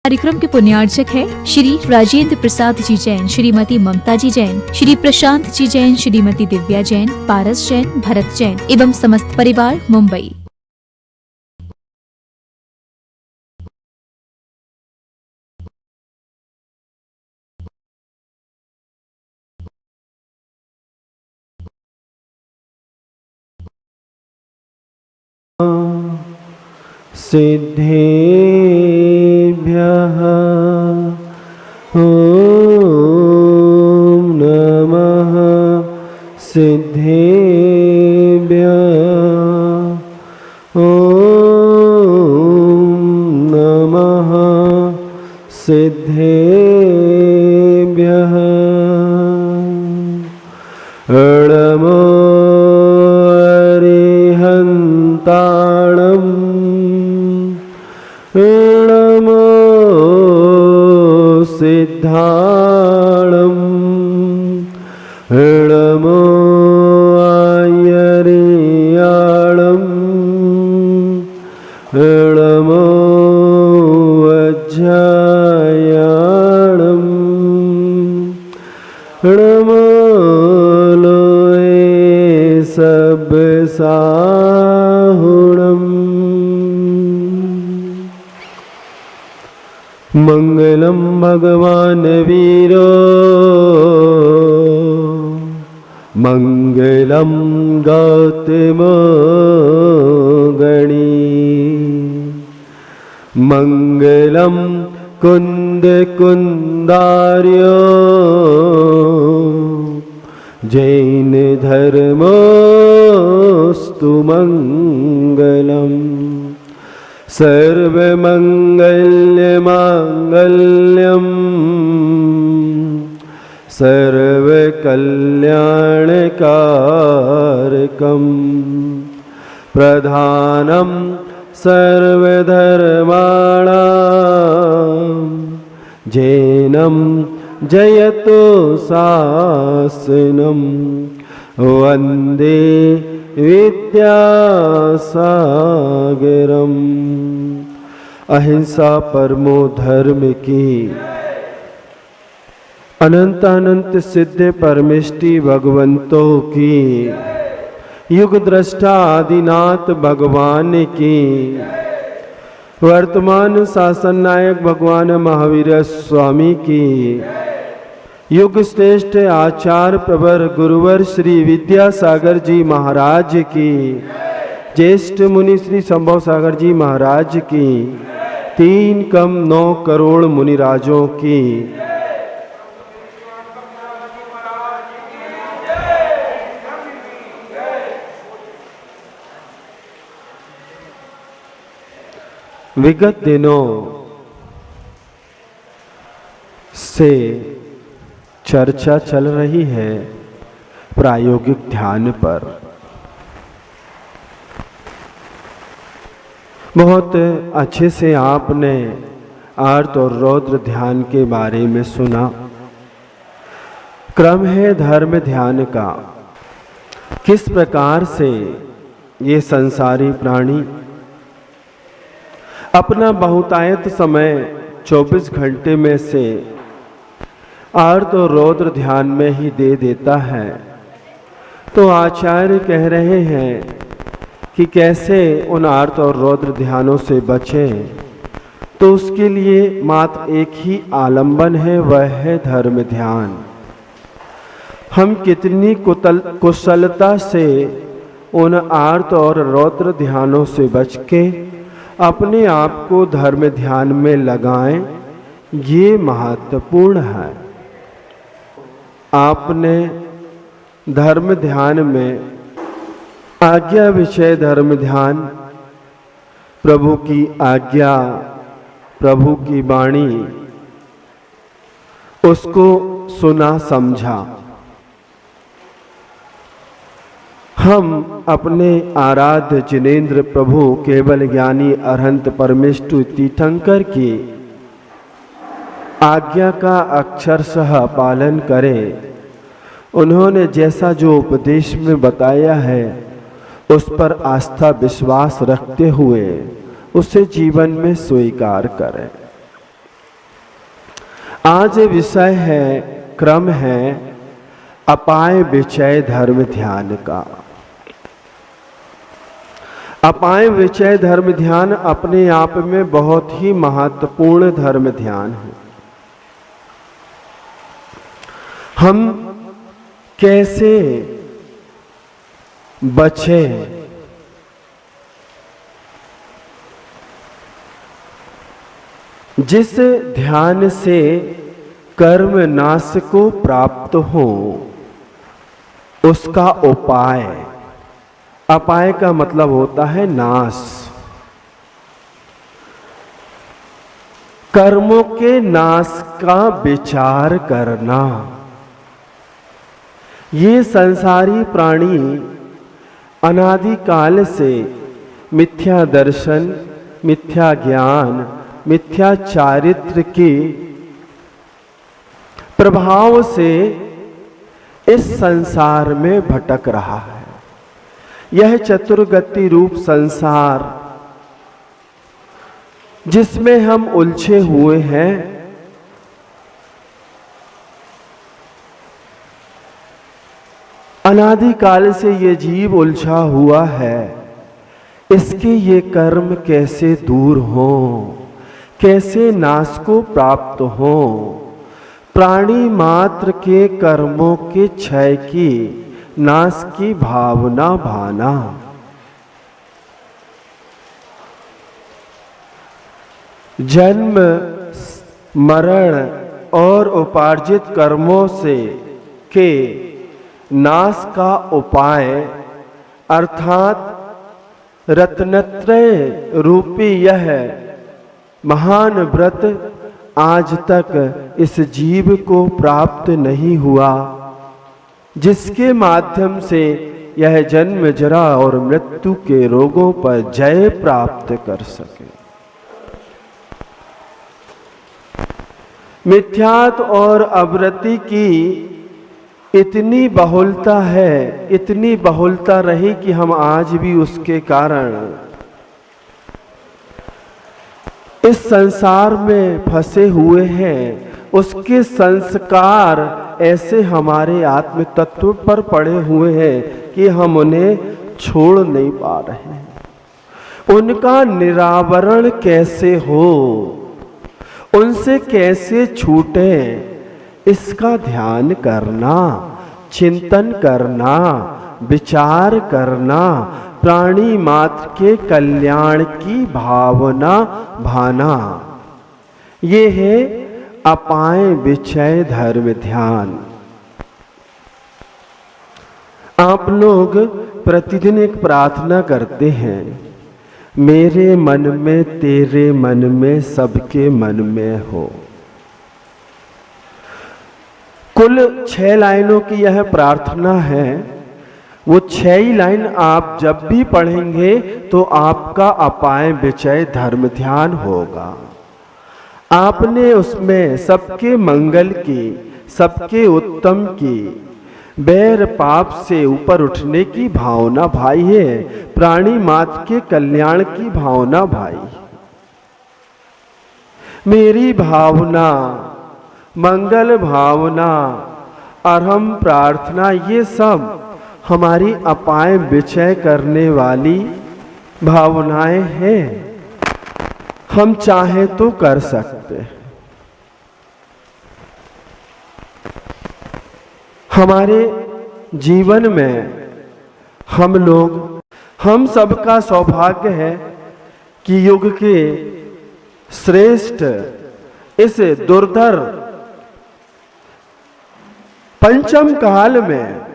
कार्यक्रम के पुण्यार्चक है श्री राजेंद्र प्रसाद जी जैन, श्रीमती ममता जी जैन, श्री प्रशांत जी जैन, श्रीमती दिव्या जैन, पारस जैन, भरत जैन एवं समस्त परिवार, मुंबई। सिद्धेभ्यः ॐ नमः सिद्धेभ्यः ॐ नमः सिद्धेभ्यः नमो अरिहन्ताणम् नमो सिद्धाणम् नमो आयर्याणम् नमो वज्रायाणम् नमो लोए सब साहुणम्। मंगलम भगवान वीरो मंगलम गौतम गणी मंगलम कुंद कुंदार्यो जैन धर्मोस्तु मंगलम सर्वमंगल्यमांगल्यम सर्वकल्याणकारकम प्रधानम सर्वधर्माणां जैनं जयतो शासनम वंदे विद्यासागरम। अहिंसा परमो धर्म की अनंत अनंत सिद्ध परमेष्टि भगवंतों की युग दृष्टा आदिनाथ भगवान की वर्तमान शासन नायक भगवान महावीर स्वामी की युग श्रेष्ठ आचार्य प्रवर गुरुवर श्री विद्यासागर जी महाराज की ज्येष्ठ मुनि श्री संभव सागर जी महाराज की 3,9 करोड़ मुनिराजों की विगत दिनों से चर्चा चल रही है प्रायोगिक ध्यान पर। बहुत अच्छे से आपने आर्त और रौद्र ध्यान के बारे में सुना। क्रम है धर्म ध्यान का, किस प्रकार से ये संसारी प्राणी अपना बहुतायत समय 24 घंटे में से आर्त और रौद्र ध्यान में ही दे देता है। तो आचार्य कह रहे हैं कि कैसे उन आर्त और रौद्र ध्यानों से बचें। तो उसके लिए मात्र एक ही आलंबन है, वह है धर्म ध्यान। हम कितनी कुशलता से उन आर्त और रौद्र ध्यानों से बच के अपने आप को धर्म ध्यान में लगाएं, ये महत्वपूर्ण है। आपने धर्म ध्यान में आज्ञा विषय धर्म ध्यान, प्रभु की आज्ञा, प्रभु की वाणी, उसको सुना समझा। हम अपने आराध्य जिनेन्द्र प्रभु केवल ज्ञानी अरहंत परमेष्टि तीर्थंकर की आज्ञा का अक्षरशः पालन करें। उन्होंने जैसा जो उपदेश में बताया है उस पर आस्था विश्वास रखते हुए उसे जीवन में स्वीकार करें। आज विषय है, क्रम है अपाय विचय धर्म ध्यान का। अपाय विचय धर्म ध्यान अपने आप में बहुत ही महत्वपूर्ण धर्म ध्यान है। हम कैसे बचे, जिस ध्यान से कर्म नाश को प्राप्त हो उसका उपाय। अपाय का मतलब होता है नाश। कर्मों के नाश का विचार करना। ये संसारी प्राणी अनादिकाल से मिथ्या दर्शन, मिथ्या ज्ञान, मिथ्या चारित्र के प्रभाव से इस संसार में भटक रहा है। यह चतुर्गति रूप संसार जिसमें हम उलझे हुए हैं, अनादिकाल से ये जीव उलझा हुआ है। इसके ये कर्म कैसे दूर हों, कैसे नाश को प्राप्त हो। प्राणी मात्र के कर्मों के क्षय की, नाश की भावना भाना। जन्म, मरण और उपार्जित कर्मों से के नाश का उपाय अर्थात रत्नत्रय रूपी यह महान व्रत आज तक इस जीव को प्राप्त नहीं हुआ, जिसके माध्यम से यह जन्म, जरा और मृत्यु के रोगों पर जय प्राप्त कर सके। मिथ्यात्व और अवृत्ति की इतनी बहुलता है, इतनी बहुलता रही कि हम आज भी उसके कारण इस संसार में फंसे हुए हैं। उसके संस्कार ऐसे हमारे आत्म तत्व पर पड़े हुए हैं कि हम उन्हें छोड़ नहीं पा रहे हैं। उनका निरावरण कैसे हो, उनसे कैसे छूटे, इसका ध्यान करना, चिंतन करना, विचार करना, प्राणी मात्र के कल्याण की भावना भाना, ये है अपाय विचय धर्म ध्यान। आप लोग प्रतिदिन एक प्रार्थना करते हैं, मेरे मन में, तेरे मन में, सबके मन में हो। कुल 6 लाइनों की यह प्रार्थना है। वो 6 ही लाइन आप जब भी पढ़ेंगे तो आपका अपाय विचय धर्म ध्यान होगा। आपने उसमें सबके मंगल की, सबके उत्तम की, बैर पाप से ऊपर उठने की भावना भाई है, प्राणी मात्र के कल्याण की भावना भाई। मेरी भावना, मंगल भावना, अरहम प्रार्थना, ये सब हमारी अपाय विचय करने वाली भावनाएं हैं। हम चाहे तो कर सकते हैं। हमारे जीवन में हम सबका सौभाग्य है कि युग के श्रेष्ठ इस दुर्धर पंचम काल में,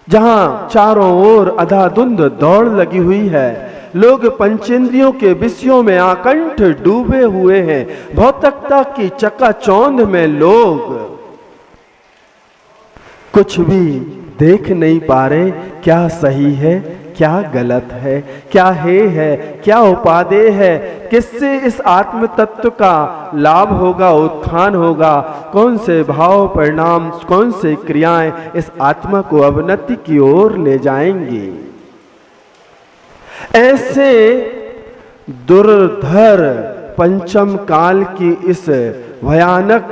जहां चारों ओर अंधाधुंध दौड़ लगी हुई है, लोग पंचेंद्रियों के विषयों में आकंठ डूबे हुए हैं, भौतिकता की चकाचौंध में लोग कुछ भी देख नहीं पा रहे। क्या सही है, क्या गलत है, क्या है, क्या उपादेय है, किससे इस आत्म तत्व का लाभ होगा, उत्थान होगा, कौन से भाव परिणाम, कौन से क्रियाएं इस आत्मा को अवनति की ओर ले जाएंगी। ऐसे दुर्धर पंचम काल की इस भयानक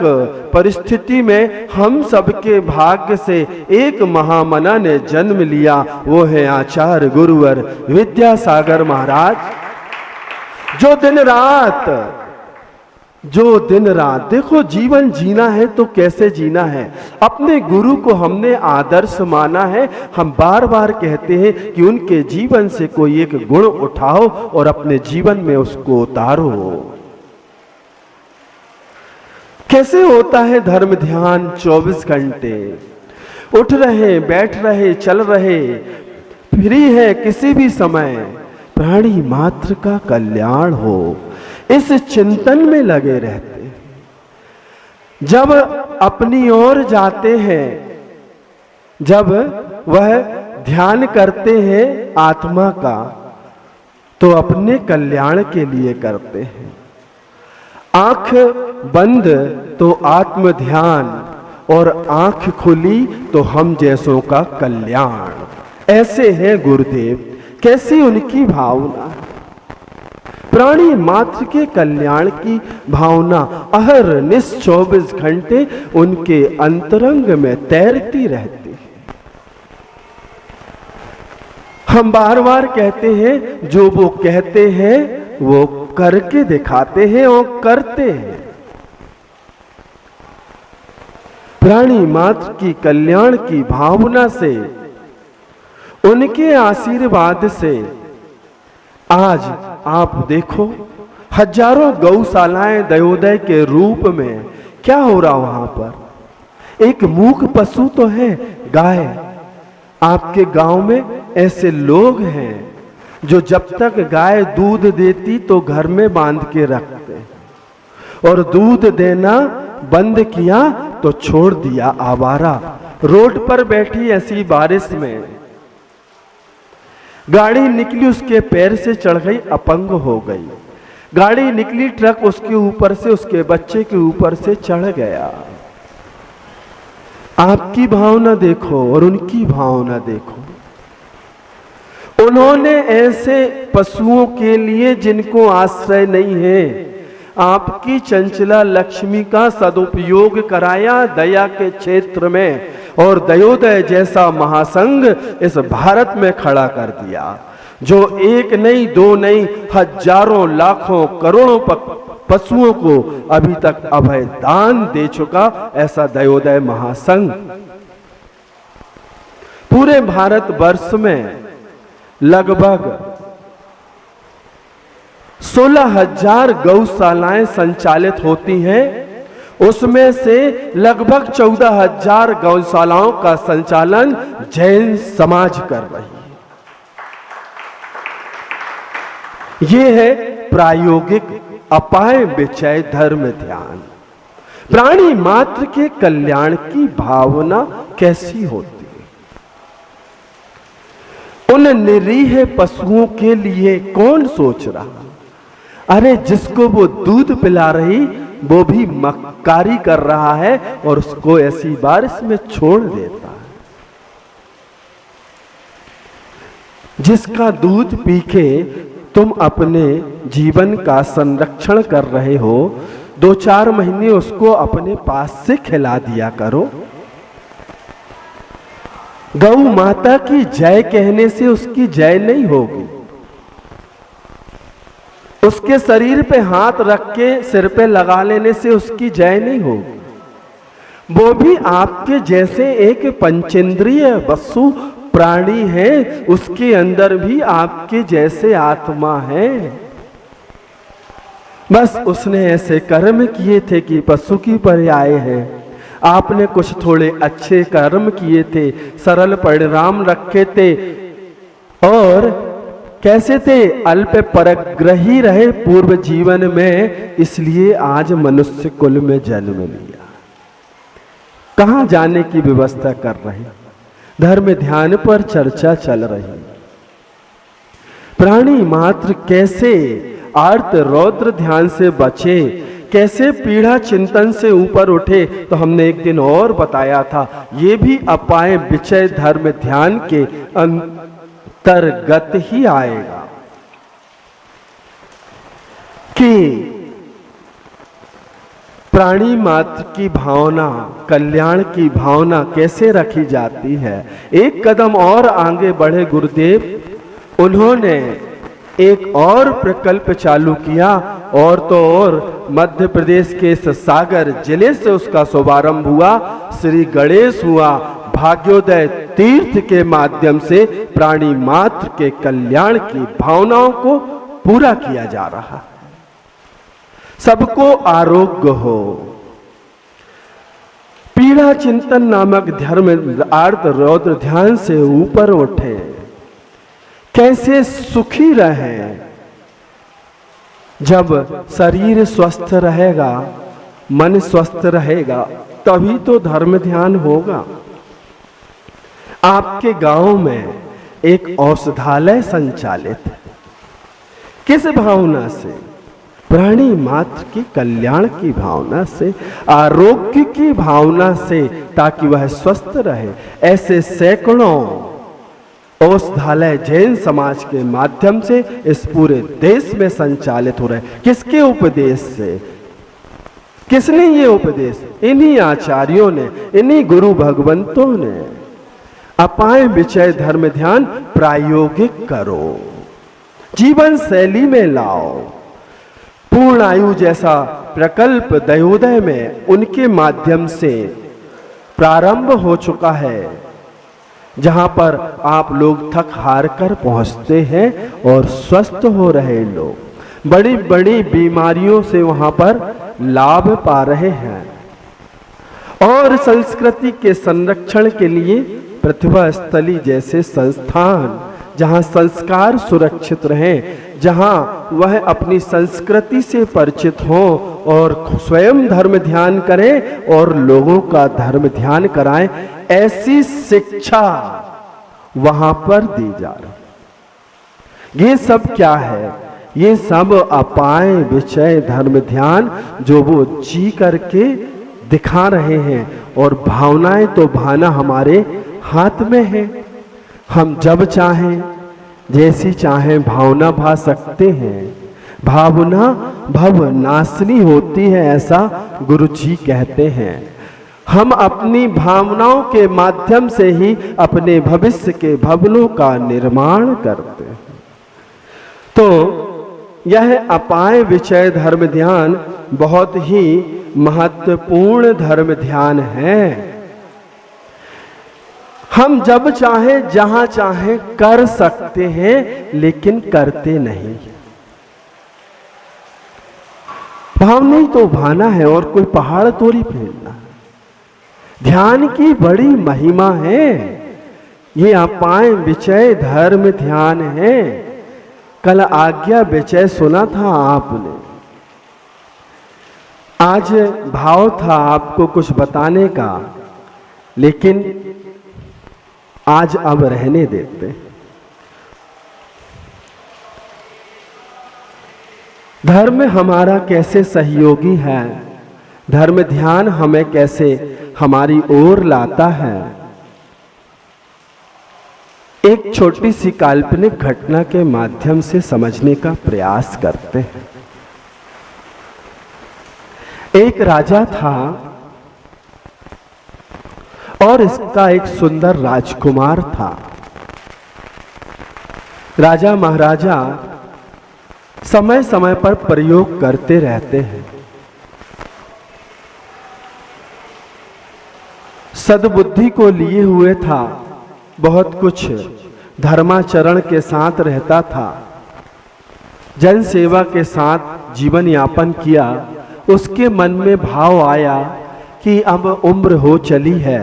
परिस्थिति में हम सबके भाग्य से एक महामना ने जन्म लिया। वो है आचार्य गुरुवर विद्यासागर महाराज, जो दिन रात देखो, जीवन जीना है तो कैसे जीना है। अपने गुरु को हमने आदर्श माना है। हम बार बार कहते हैं कि उनके जीवन से कोई एक गुण उठाओ और अपने जीवन में उसको उतारो। कैसे होता है धर्म ध्यान? 24 घंटे उठ रहे, बैठ रहे, चल रहे, फ्री है किसी भी समय, प्राणी मात्र का कल्याण हो, इस चिंतन में लगे रहते हैं। जब अपनी ओर जाते हैं, जब वह ध्यान करते हैं आत्मा का, तो अपने कल्याण के लिए करते हैं। आंख बंद तो आत्म ध्यान, और आंख खुली तो हम जैसों का कल्याण। ऐसे हैं गुरुदेव, कैसी उनकी भावना, प्राणी मात्र के कल्याण की भावना अहरनिश 24 घंटे उनके अंतरंग में तैरती रहती है। हम बार बार कहते हैं, जो वो कहते हैं वो करके दिखाते हैं और करते हैं। प्राणी मात्र की कल्याण की भावना से, उनके आशीर्वाद से आज आप देखो, हजारों गौशालाएं दयोदय के रूप में क्या हो रहा वहां पर। एक मूक पशु तो है गाय। आपके गांव में ऐसे लोग हैं जो जब तक गाय दूध देती तो घर में बांध के रखते, और दूध देना बंद किया तो छोड़ दिया आवारा। रोड पर बैठी ऐसी बारिश में गाड़ी निकली, उसके पैर से चढ़ गई, अपंग हो गई। गाड़ी निकली, ट्रक उसके ऊपर से, उसके बच्चे के ऊपर से चढ़ गया। आपकी भावना देखो और उनकी भावना देखो। उन्होंने ऐसे पशुओं के लिए जिनको आश्रय नहीं है, आपकी चंचला लक्ष्मी का सदुपयोग कराया दया के क्षेत्र में, और दयोदय जैसा महासंघ इस भारत में खड़ा कर दिया, जो एक नहीं, दो नहीं, हजारों, लाखों, करोड़ों पशुओं को अभी तक अभय दान दे चुका। ऐसा दयोदय महासंघ पूरे भारत वर्ष में लगभग 16,000 गौशालाएं संचालित होती हैं। उसमें से लगभग 14,000 गौशालाओं का संचालन जैन समाज कर रही है। ये है प्रायोगिक अपाय विचय धर्म ध्यान। प्राणी मात्र के कल्याण की भावना कैसी होती है? उन निरीह पशुओं के लिए कौन सोच रहा? अरे जिसको वो दूध पिला रही वो भी मक्कारी कर रहा है और उसको ऐसी बारिश में छोड़ देता है। जिसका दूध पी के तुम अपने जीवन का संरक्षण कर रहे हो, 2-4 महीने उसको अपने पास से खिला दिया करो। गौ माता की जय कहने से उसकी जय नहीं होगी। उसके शरीर पे हाथ रख के सिर पे लगा लेने से उसकी जय नहीं होगी। वो भी आपके जैसे एक पंचेंद्रिय वसु प्राणी है, उसके अंदर भी आपके जैसे आत्मा है। बस उसने ऐसे कर्म किए थे कि पशु की पर्याय है। आपने कुछ थोड़े अच्छे कर्म किए थे, सरल परिणाम रखे थे, और कैसे थे? अल्प परग्रही रहे पूर्व जीवन में, इसलिए आज मनुष्य कुल में जन्म लिया। कहां जाने की व्यवस्था कर रहे? धर्म ध्यान पर चर्चा चल रही। प्राणी मात्र कैसे आर्त रौद्र ध्यान से बचे, कैसे पीढ़ा चिंतन से ऊपर उठे, तो हमने एक दिन और बताया था। ये भी अपाय विचय धर्म ध्यान के अंतर्गत ही आएगा कि प्राणी मात्र की भावना, कल्याण की भावना कैसे रखी जाती है। एक कदम और आगे बढ़े गुरुदेव, उन्होंने एक और प्रकल्प चालू किया और तो और मध्य प्रदेश के इस सागर जिले से उसका शुभारंभ हुआ। श्री गणेश हुआ, भाग्योदय तीर्थ के माध्यम से प्राणी मात्र के कल्याण की भावनाओं को पूरा किया जा रहा है। सबको आरोग्य हो। पीड़ा चिंतन नामक धर्म अर्थ रौद्र ध्यान से ऊपर उठे, कैसे सुखी रहें। जब शरीर स्वस्थ रहेगा, मन स्वस्थ रहेगा, तभी तो धर्म ध्यान होगा। आपके गांव में एक औषधालय संचालित है। किस भावना से? प्राणी मात्र की कल्याण की भावना से, आरोग्य की भावना से, ताकि वह स्वस्थ रहे। ऐसे सैकड़ों औषधालय जैन समाज के माध्यम से इस पूरे देश में संचालित हो रहे। किसके उपदेश से? किसने ये उपदेश? इन्हीं आचार्यों ने, इन्हीं गुरु भगवंतों ने। अपाय विचय धर्म ध्यान प्रायोगिक करो, जीवन शैली में लाओ। पूर्ण आयु जैसा प्रकल्प दयोदय में उनके माध्यम से प्रारंभ हो चुका है, जहां पर आप लोग थक हार कर पहुंचते हैं और स्वस्थ हो रहे लोग बड़ी बड़ी बीमारियों से वहां पर लाभ पा रहे हैं। और संस्कृति के संरक्षण के लिए प्रतिभा स्थली जैसे संस्थान, जहां संस्कार सुरक्षित रहें, जहां वह अपनी संस्कृति से परिचित हो और स्वयं धर्म ध्यान करें और लोगों का धर्म ध्यान कराएं, ऐसी शिक्षा वहां पर दी जा रही। ये सब क्या है? ये सब अपाय विचय धर्म ध्यान जो वो जी करके दिखा रहे हैं। और भावनाएं तो भाना हमारे हाथ में है। हम जब चाहें, जैसी चाहें भावना भा सकते हैं। भावना भव नाशनी होती है, ऐसा गुरु जी कहते हैं। हम अपनी भावनाओं के माध्यम से ही अपने भविष्य के भवनों का निर्माण करते हैं। तो यह अपाय विचय धर्म ध्यान बहुत ही महत्वपूर्ण धर्म ध्यान है। हम जब चाहें जहां चाहें कर सकते हैं, लेकिन करते नहीं। भावना ही तो भाना है और कोई पहाड़ तोड़ी फेरना। ध्यान की बड़ी महिमा है। ये अपाय विचय धर्म ध्यान है। कल आज्ञा विचय सुना था आपने। आज भाव था आपको कुछ बताने का, लेकिन आज अब रहने देते। धर्म हमारा कैसे सहयोगी है, धर्म ध्यान हमें कैसे हमारी ओर लाता है। एक छोटी सी काल्पनिक घटना के माध्यम से समझने का प्रयास करते हैं। एक राजा था और इसका एक सुंदर राजकुमार था। राजा महाराजा समय समय पर प्रयोग करते रहते हैं। सद्बुद्धि को लिए हुए था, बहुत कुछ धर्माचरण के साथ रहता था, जन सेवा के साथ जीवन यापन किया। उसके मन में भाव आया कि अब उम्र हो चली है,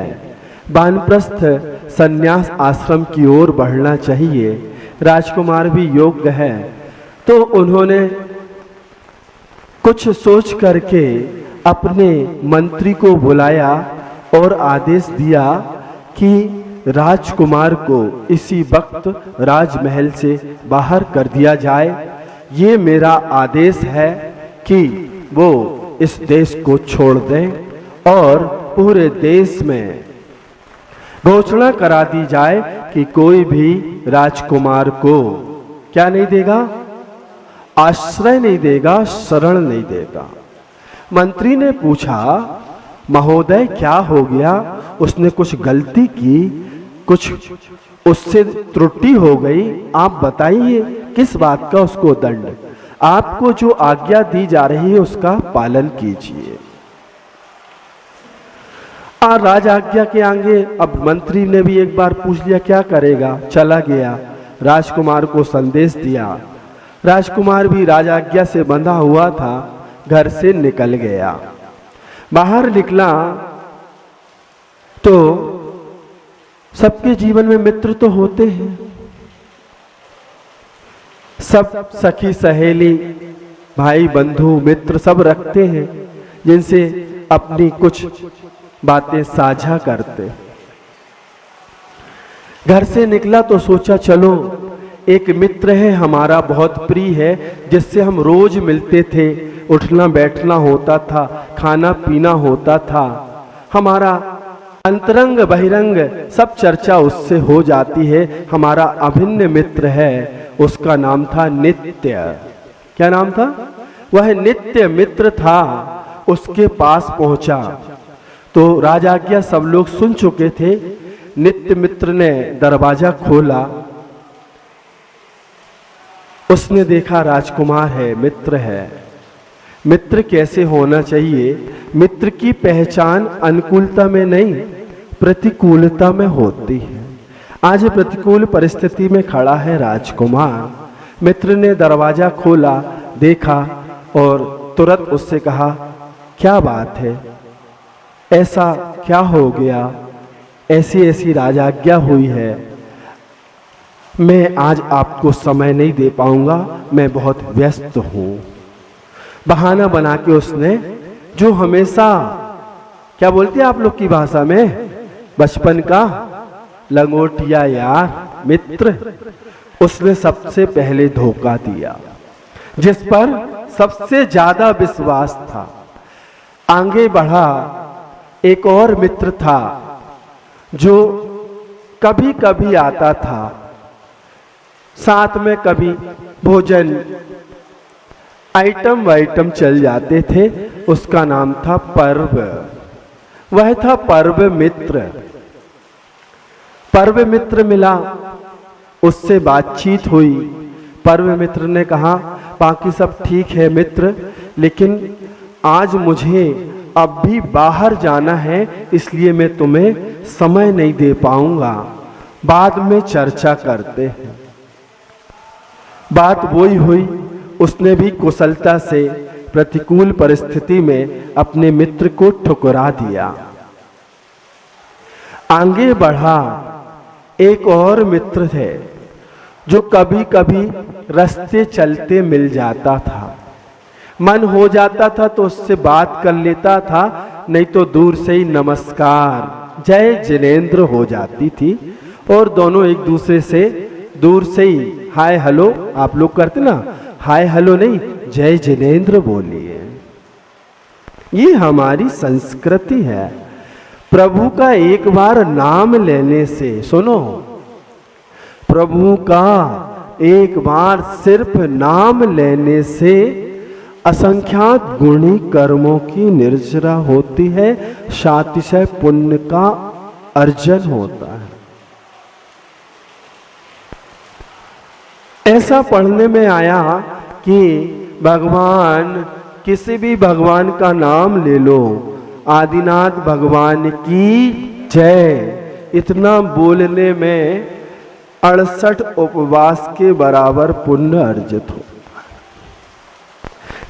वानप्रस्थ संन्यास आश्रम की ओर बढ़ना चाहिए। राजकुमार भी योग्य है, तो उन्होंने कुछ सोच करके अपने मंत्री को बुलाया और आदेश दिया कि राजकुमार को इसी वक्त राजमहल से बाहर कर दिया जाए। ये मेरा आदेश है कि वो इस देश को छोड़ दें और पूरे देश में घोषणा करा दी जाए कि कोई भी राजकुमार को क्या नहीं देगा, आश्रय नहीं देगा, शरण नहीं देगा। मंत्री ने पूछा, महोदय क्या हो गया? उसने कुछ गलती की, कुछ उससे त्रुटि हो गई, आप बताइए किस बात का उसको दंड? आपको जो आज्ञा दी जा रही है उसका पालन कीजिए। राज आज्ञा के आगे अब मंत्री ने भी एक बार पूछ लिया, क्या करेगा? चला गया, राजकुमार को संदेश दिया। राजकुमार भी राज आज्ञा से बंधा हुआ था, घर से निकल गया। बाहर निकला तो सबके जीवन में मित्र तो होते हैं, सब सखी सहेली भाई बंधु मित्र सब रखते हैं जिनसे अपनी कुछ बातें साझा करते। घर से निकला तो सोचा चलो एक मित्र है हमारा, बहुत प्रिय है, जिससे हम रोज मिलते थे, उठना बैठना होता था, खाना पीना होता था, हमारा अंतरंग बहिरंग सब चर्चा उससे हो जाती है। हमारा अभिन्न मित्र है, उसका नाम था नित्य। क्या नाम था? वह नित्य मित्र था। उसके पास पहुंचा तो राजाज्ञा सब लोग सुन चुके थे। नित्य मित्र ने दरवाजा खोला, उसने देखा राजकुमार है, मित्र है। मित्र कैसे होना चाहिए? मित्र की पहचान अनुकूलता में नहीं, प्रतिकूलता में होती है। आज प्रतिकूल परिस्थिति में खड़ा है राजकुमार। मित्र ने दरवाजा खोला, देखा और तुरंत उससे कहा, क्या बात है, ऐसा क्या हो गया? ऐसी ऐसी राजाज्ञा हुई है, मैं आज आपको समय नहीं दे पाऊंगा, मैं बहुत व्यस्त हूं। बहाना बना के उसने, जो हमेशा क्या बोलते हैं आप लोग की भाषा में, बचपन का लंगोटिया यार मित्र, उसने सबसे पहले धोखा दिया, जिस पर सबसे ज्यादा विश्वास था। आगे बढ़ा, एक और मित्र था जो कभी कभी आता था, साथ में कभी भोजन आइटम वाइटम चल जाते थे, उसका नाम था पर्व। वह था पर्व मित्र। पर्व मित्र मिला, उससे बातचीत हुई। पर्व मित्र ने कहा, बाकी सब ठीक है मित्र, लेकिन आज मुझे अब भी बाहर जाना है, इसलिए मैं तुम्हें समय नहीं दे पाऊंगा, बाद में चर्चा करते हैं। बात वही हुई, उसने भी कुशलता से प्रतिकूल परिस्थिति में अपने मित्र को ठुकरा दिया। आगे बढ़ा, एक और मित्र थे जो कभी कभी रास्ते चलते मिल जाता था, मन हो जाता था तो उससे बात कर लेता था, नहीं तो दूर से ही नमस्कार जय जिनेंद्र हो जाती थी, और दोनों एक दूसरे से दूर से ही हाय हेलो, आप लोग करते ना, हाय हेलो नहीं, जय जिनेंद्र बोलिए। ये हमारी संस्कृति है। प्रभु का एक बार नाम लेने से, सुनो, प्रभु का एक बार सिर्फ नाम लेने से असंख्यात गुणी कर्मों की निर्जरा होती है, सातिशय पुण्य का अर्जन होता है। ऐसा पढ़ने में आया कि भगवान, किसी भी भगवान का नाम ले लो, आदिनाथ भगवान की जय, इतना बोलने में 68 उपवास के बराबर पुण्य अर्जित होता है।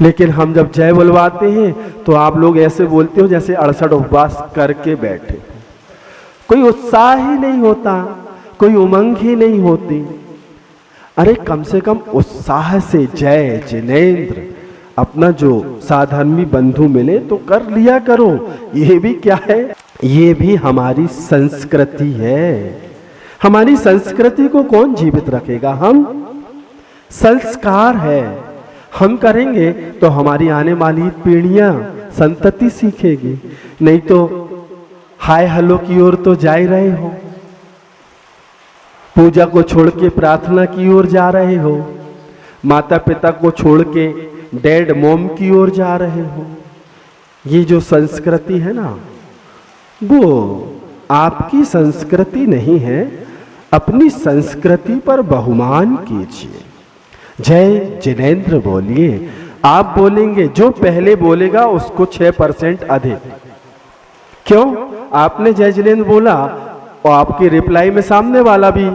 लेकिन हम जब जय बुलवाते हैं तो आप लोग ऐसे बोलते हो जैसे 68 उपवास करके बैठे, कोई उत्साह ही नहीं होता, कोई उमंग ही नहीं होती। अरे कम से कम उत्साह से जय जिनेंद्र, अपना जो साधर्मी बंधु मिले तो कर लिया करो। ये भी क्या है? ये भी हमारी संस्कृति है। हमारी संस्कृति को कौन जीवित रखेगा? हम। संस्कार है, हम करेंगे तो हमारी आने वाली पीढ़ियां, संतति सीखेगी, नहीं तो हाय हेलो की ओर तो जा ही रहे हो, पूजा को छोड़ के प्रार्थना की ओर जा रहे हो, माता पिता को छोड़ के डैड मॉम की ओर जा रहे हो। ये जो संस्कृति है ना, वो आपकी संस्कृति नहीं है। अपनी संस्कृति पर बहुमान कीजिए। जय जिनेंद्र बोलिए। आप बोलेंगे, जो पहले बोलेगा उसको 6% अधिक। क्यों? आपने जय जिनेंद्र बोला और आपकी रिप्लाई में सामने वाला भी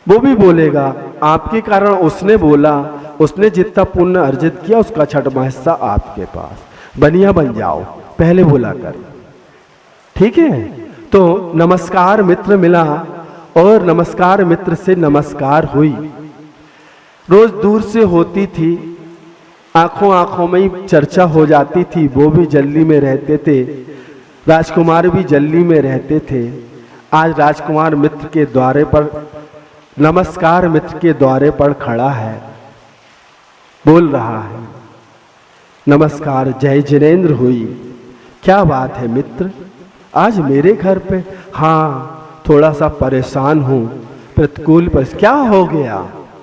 वो भी बोलेगा, आपके कारण उसने बोला, उसने जितना पुण्य अर्जित किया उसका 6वां हिस्सा आपके पास। बनिया बन जाओ पहले बोला कर। ठीक है? तो नमस्कार मित्र मिला और नमस्कार मित्र से नमस्कार हुई। रोज दूर से होती थी, आंखों आंखों में ही चर्चा हो जाती थी। वो भी जल्दी में रहते थे, राजकुमार भी जल्दी में रहते थे। आज राजकुमार मित्र के द्वारे पर, नमस्कार मित्र के द्वारे पर खड़ा है, बोल रहा है, नमस्कार जय जिनेंद्र हुई। क्या बात है मित्र, आज मेरे घर पे? हाँ, थोड़ा सा परेशान हूँ, प्रतिकूल पर। क्या हो गया,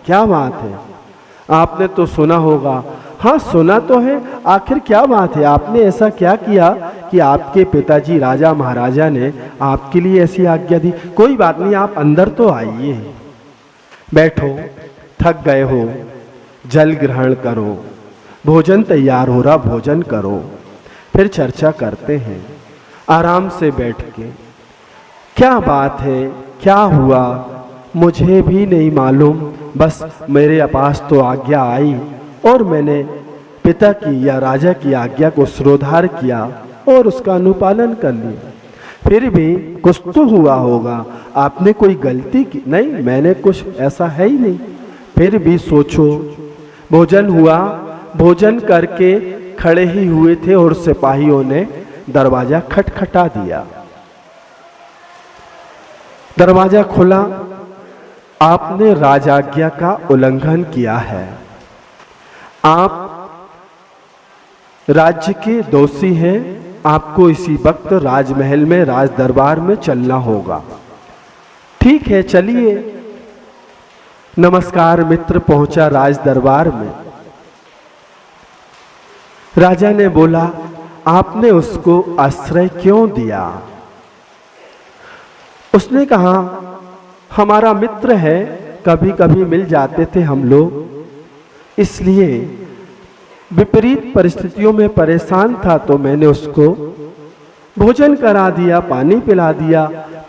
क्या बात है? आपने तो सुना होगा। हाँ सुना तो है, आखिर क्या बात है? आपने ऐसा क्या किया कि आपके पिताजी राजा महाराजा ने आपके लिए ऐसी आज्ञा दी? कोई बात नहीं, आप अंदर तो आइए, बैठो, थक गए हो, जल ग्रहण करो, भोजन तैयार हो रहा, भोजन करो, फिर चर्चा करते हैं आराम से बैठ के। क्या बात है, क्या हुआ, मुझे भी नहीं मालूम, बस मेरे पास तो आज्ञा आई और मैंने पिता की या राजा की आज्ञा को शिरोधार्य किया और उसका अनुपालन कर लिया। फिर भी कुछ तो हुआ होगा, आपने कोई गलती की? नहीं, मैंने कुछ ऐसा है ही नहीं। फिर भी सोचो, भोजन हुआ, भोजन करके खड़े ही हुए थे और सिपाहियों ने दरवाजा खटखटा दिया। दरवाजा खुला, आपने राजाज्ञा का उल्लंघन किया है, आप राज्य के दोषी हैं, आपको इसी वक्त राजमहल में, राज दरबार में चलना होगा। ठीक है, चलिए। नमस्कार मित्र पहुंचा राज दरबार में। राजा ने बोला, आपने उसको आश्रय क्यों दिया? उसने कहा, हमारा मित्र है, कभी कभी मिल जाते थे हम लोग, इसलिए विपरीत परिस्थितियों में परेशान था तो मैंने उसको भोजन करा दिया, पानी पिला दिया,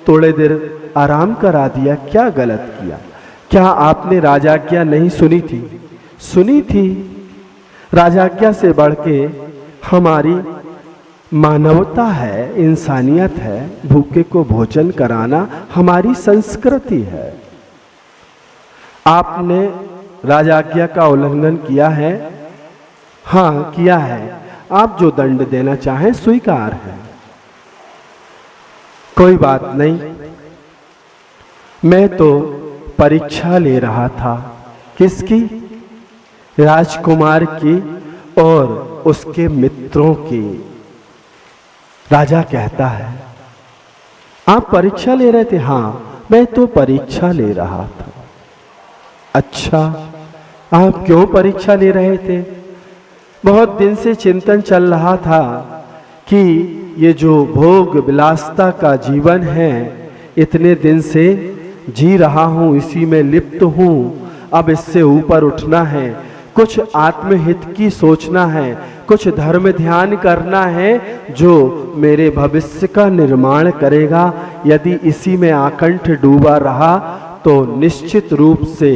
थोड़े देर आराम करा दिया। क्या गलत किया? क्या आपने राजाज्ञा नहीं सुनी थी? सुनी थी। राजाज्ञा से बढ़ के हमारी मानवता है, इंसानियत है, भूखे को भोजन कराना हमारी संस्कृति है। आपने राजाज्ञा का उल्लंघन किया है? हाँ किया है। आप जो दंड देना चाहें स्वीकार है, कोई बात नहीं। मैं तो परीक्षा ले रहा था। किसकी? राजकुमार की और उसके मित्रों की। राजा कहता है, आप परीक्षा ले रहे थे? हाँ, मैं तो परीक्षा ले रहा था। अच्छा, आप क्यों परीक्षा ले रहे थे? बहुत दिन से चिंतन चल रहा था कि ये जो भोग विलासता का जीवन है, इतने दिन से जी रहा हूँ, इसी में लिप्त हूँ, अब इससे ऊपर उठना है, कुछ आत्महित की सोचना है, कुछ धर्म ध्यान करना है जो मेरे भविष्य का निर्माण करेगा। यदि इसी में आकंठ डूबा रहा तो निश्चित रूप से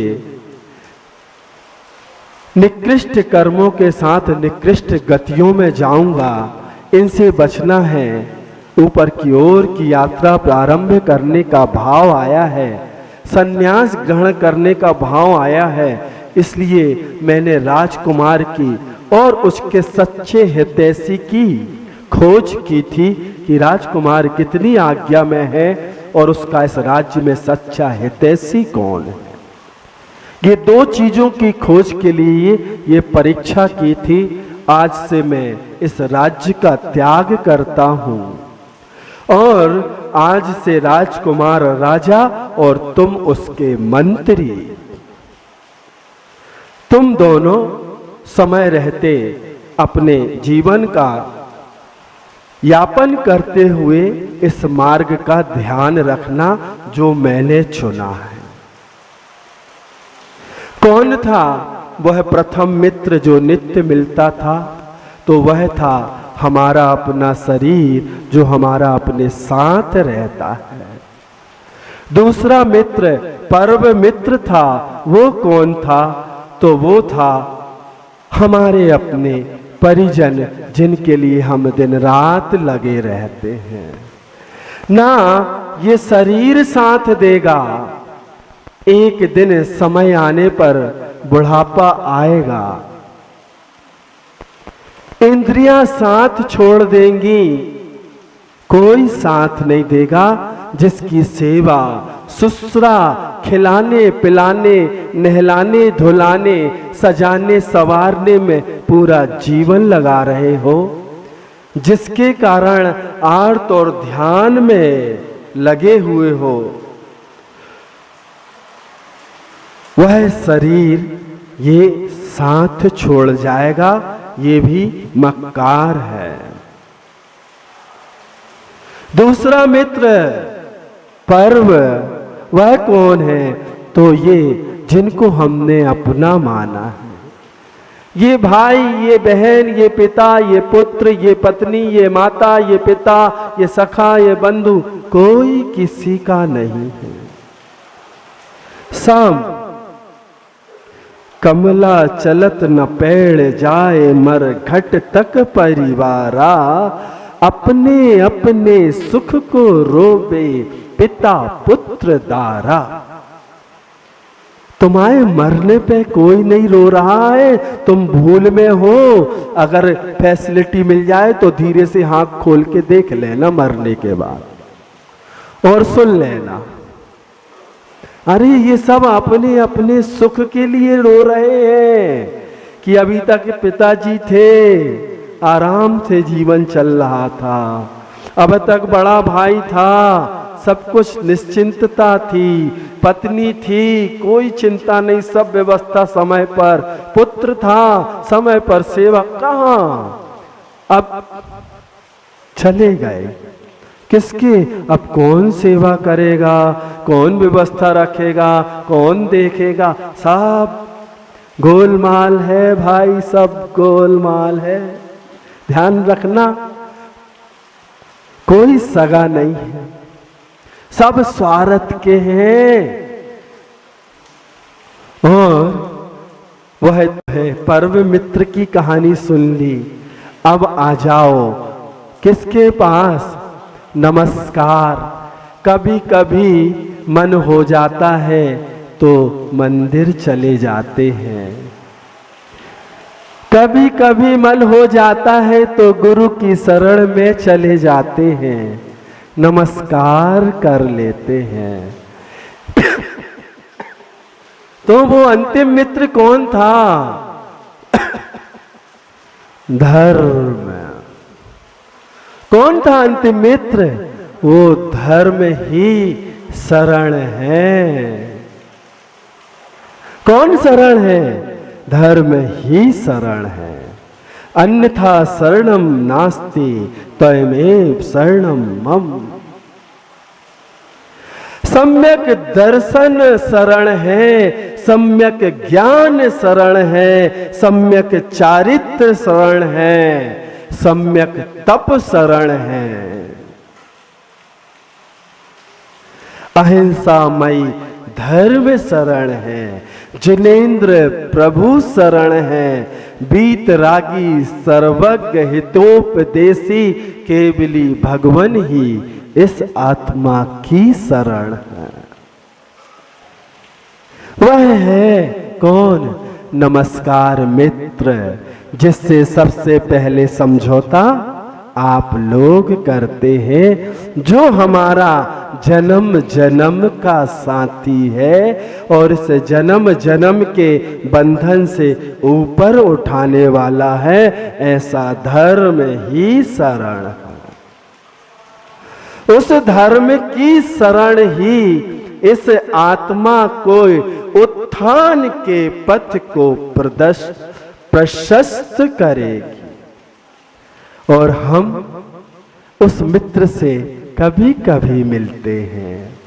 निकृष्ट कर्मों के साथ निकृष्ट गतियों में जाऊंगा। इनसे बचना है। ऊपर की ओर की यात्रा प्रारंभ करने का भाव आया है, संन्यास ग्रहण करने का भाव आया है। इसलिए मैंने राजकुमार की और उसके सच्चे हितैषी की खोज की थी कि राजकुमार कितनी आज्ञा में है और उसका इस राज्य में सच्चा हितैषी कौन है। ये दो चीजों की खोज के लिए ये परीक्षा की थी। आज से मैं इस राज्य का त्याग करता हूं और आज से राजकुमार राजा और तुम उसके मंत्री, तुम दोनों समय रहते अपने जीवन का यापन करते हुए इस मार्ग का ध्यान रखना जो मैंने चुना है। कौन था वह प्रथम मित्र जो नित्य मिलता था? तो वह था हमारा अपना शरीर जो हमारा अपने साथ रहता है। दूसरा मित्र परम मित्र था। वो कौन था? तो वो था हमारे अपने परिजन जिनके लिए हम दिन रात लगे रहते हैं। ना ये शरीर साथ देगा, एक दिन समय आने पर बुढ़ापा आएगा, इंद्रियां साथ छोड़ देंगी, कोई साथ नहीं देगा जिसकी सेवा सुसरा खिलाने पिलाने नहलाने धुलाने सजाने संवारने में पूरा जीवन लगा रहे हो, जिसके कारण आर्त और ध्यान में लगे हुए हो, वह शरीर ये साथ छोड़ जाएगा। ये भी मक्कार है। दूसरा मित्र पर्व वह कौन है? तो ये जिनको हमने अपना माना है। ये भाई, ये बहन, ये पिता, ये पुत्र, ये पत्नी, ये माता, ये पिता, ये सखा, ये बंधु, कोई किसी का नहीं है। सब कमला चलत न पेड़ जाए मर घट तक परिवारा, अपने अपने सुख को रोबे पिता पुत्र दारा। तुम्हारे मरने पे कोई नहीं रो रहा है, तुम भूल में हो। अगर फैसिलिटी मिल जाए तो धीरे से आंख खोल के देख लेना मरने के बाद और सुन लेना। अरे ये सब अपने अपने सुख के लिए रो रहे हैं कि अभी तक पिताजी थे, आराम से जीवन चल रहा था, अब तक बड़ा भाई था, सब कुछ निश्चिंतता थी, पत्नी थी, कोई चिंता नहीं, सब व्यवस्था समय पर, पुत्र था समय पर, सेवा कहां, अब चले गए। किसके? अब कौन सेवा करेगा, कौन व्यवस्था रखेगा, कौन देखेगा? सब गोलमाल है भाई, सब गोलमाल है। ध्यान रखना, कोई सगा नहीं है, सब स्वार्थ के हैं। और वह है पर्व मित्र की कहानी सुन ली। अब आ जाओ किसके पास? नमस्कार। कभी कभी मन हो जाता है तो मंदिर चले जाते हैं, कभी कभी मन हो जाता है तो गुरु की शरण में चले जाते हैं, नमस्कार कर लेते हैं। तो वो अंतिम मित्र कौन था? धर्म। कौन था अंतिम मित्र? वो धर्म ही शरण है। कौन शरण है? धर्म ही शरण है। अन्यथा शरणम नास्ति तयमेव शरणम मम। सम्यक दर्शन शरण है, सम्यक ज्ञान शरण है, सम्यक चारित्र शरण है, सम्यक तप शरण है, अहिंसामयी धर्म शरण है, जिनेन्द्र प्रभु शरण है, बीतरागी सर्वज्ञ हितोपदेशी केवली भगवन ही इस आत्मा की शरण है। वह है कौन? नमस्कार मित्र, जिससे सबसे पहले समझौता आप लोग करते हैं, जो हमारा जन्म जन्म का साथी है और इस जन्म जन्म के बंधन से ऊपर उठाने वाला है। ऐसा धर्म ही शरण है। उस धर्म की शरण ही इस आत्मा को उत्थान के पथ को प्रशस्त करेगी। और हम उस मित्र से कभी कभी मिलते हैं,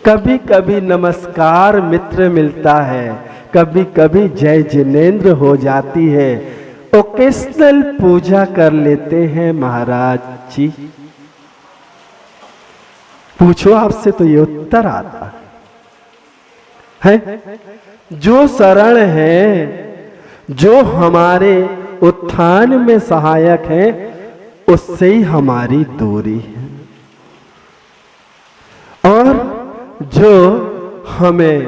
कभी कभी नमस्कार मित्र मिलता है, कभी कभी जय जिनेंद्र हो जाती है, ओकेशनल पूजा कर लेते हैं महाराज जी। पूछो आपसे तो ये उत्तर आता है। जो शरण है, जो हमारे उत्थान में सहायक है, उससे ही हमारी दूरी है, और जो हमें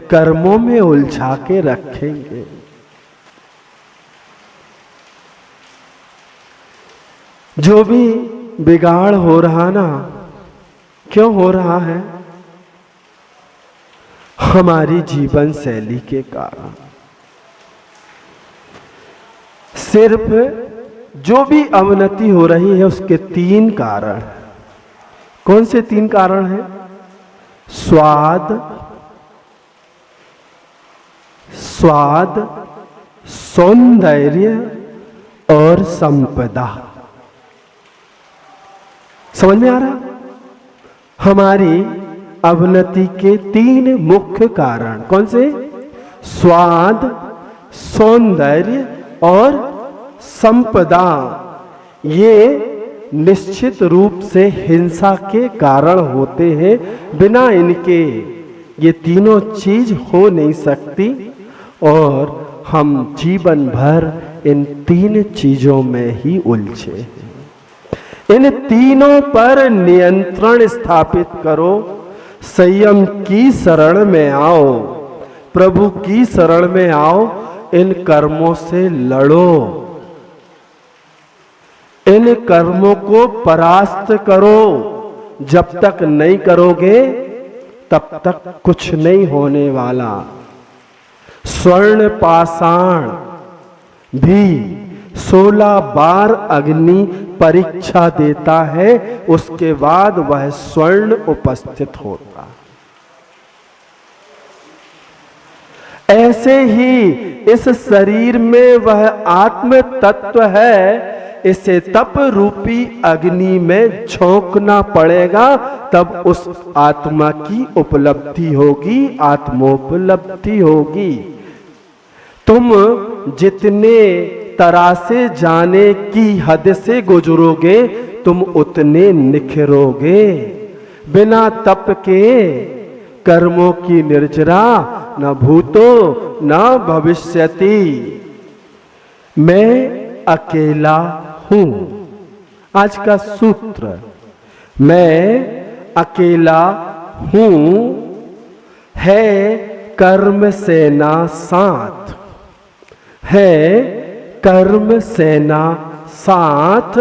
कर्मों में उलझा के रखेंगे। जो भी बिगाड़ हो रहा ना, क्यों हो रहा है? हमारी जीवन शैली के कारण। सिर्फ जो भी अवनति हो रही है उसके 3 कारण। कौन से 3 कारण हैं? स्वाद, सौंदर्य और संपदा। समझ में आ रहा? हमारी अवनति के 3 मुख्य कारण कौन से? स्वाद, सौंदर्य और संपदा। ये निश्चित रूप से हिंसा के कारण होते हैं। बिना इनके ये तीनों चीज हो नहीं सकती, और हम जीवन भर इन 3 चीजों में ही उलझे। इन तीनों पर नियंत्रण स्थापित करो, संयम की शरण में आओ, प्रभु की शरण में आओ, इन कर्मों से लड़ो, इन कर्मों को परास्त करो। जब तक नहीं करोगे तब तक कुछ नहीं होने वाला। स्वर्ण पाषाण भी 16 बार अग्नि परीक्षा देता है, उसके बाद वह स्वर्ण उपस्थित होता। ऐसे ही इस शरीर में वह आत्म तत्व है, इसे तप रूपी अग्नि में झोंकना पड़ेगा, तब उस आत्मा की उपलब्धि होगी, आत्मोपलब्धि होगी। तुम जितने तरासे जाने की हद से गुजरोगे, तुम उतने निखरोगे। बिना तप के कर्मों की निर्जरा न भूतो न भविष्यति। मैं अकेला हूं। आज का सूत्र, मैं अकेला हूं, है कर्म सेना साथ, है कर्म सेना साथ,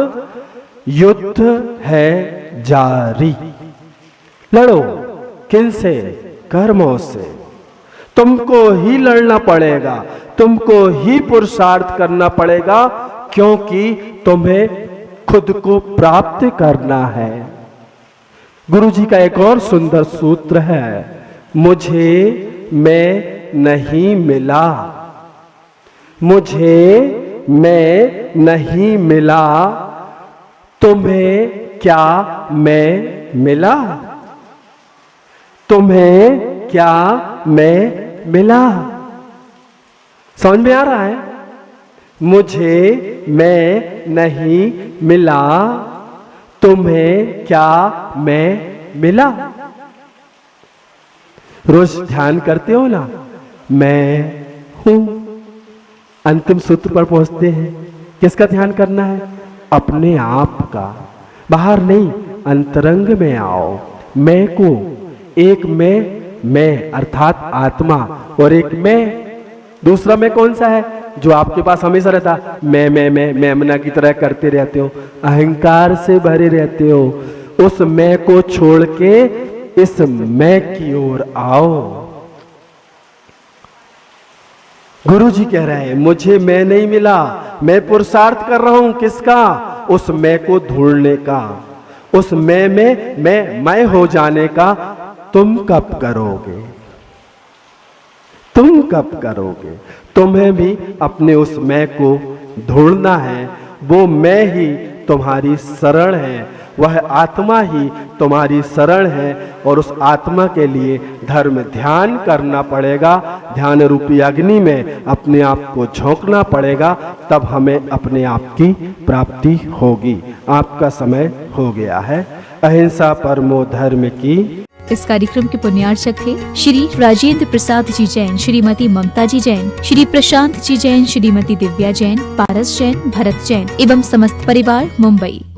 युद्ध है जारी। लड़ो किनसे? कर्मों से। तुमको ही लड़ना पड़ेगा, तुमको ही पुरुषार्थ करना पड़ेगा, क्योंकि तुम्हें खुद को प्राप्त करना है। गुरु जी का एक और सुंदर सूत्र है, मुझे मैं नहीं मिला, मुझे मैं नहीं मिला, तुम्हें क्या मैं मिला? तुम्हें क्या मैं मिला? समझ में आ रहा है? मुझे मैं नहीं मिला, तुम्हें क्या मैं मिला? रोज ध्यान करते हो ना, मैं हूं। अंतिम सूत्र पर पहुंचते हैं। किसका ध्यान करना है? अपने आप का। बाहर नहीं, अंतरंग में आओ। मैं को, एक मैं अर्थात आत्मा, और एक मैं, दूसरा मैं कौन सा है? जो आपके पास हमेशा रहता, मैं अमना की तरह करते रहते हो, अहंकार से भरे रहते हो। उस मैं को छोड़ के इस मैं की ओर आओ। गुरु जी कह रहे हैं, मुझे मैं नहीं मिला, मैं पुरुषार्थ कर रहा हूं। किसका? उस मैं को ढूंढने का, उस मैं में मैं हो जाने का। तुम कब करोगे? तुम कब करोगे? तुम्हें भी अपने उस मैं को ढूंढना है। वो मैं ही तुम्हारी शरण है, वह आत्मा ही तुम्हारी शरण है। और उस आत्मा के लिए धर्म ध्यान करना पड़ेगा, ध्यान रूपी अग्नि में अपने आप को झोंकना पड़ेगा, तब हमें अपने आप की प्राप्ति होगी। आपका समय हो गया है। अहिंसा परमो धर्म की। इस कार्यक्रम के पुण्यार्चक थे श्री राजेंद्र प्रसाद जी जैन, श्रीमती ममता जी जैन, श्री प्रशांत जी जैन, श्रीमती दिव्या जैन, पारस जैन, भरत जैन एवं समस्त परिवार, मुंबई।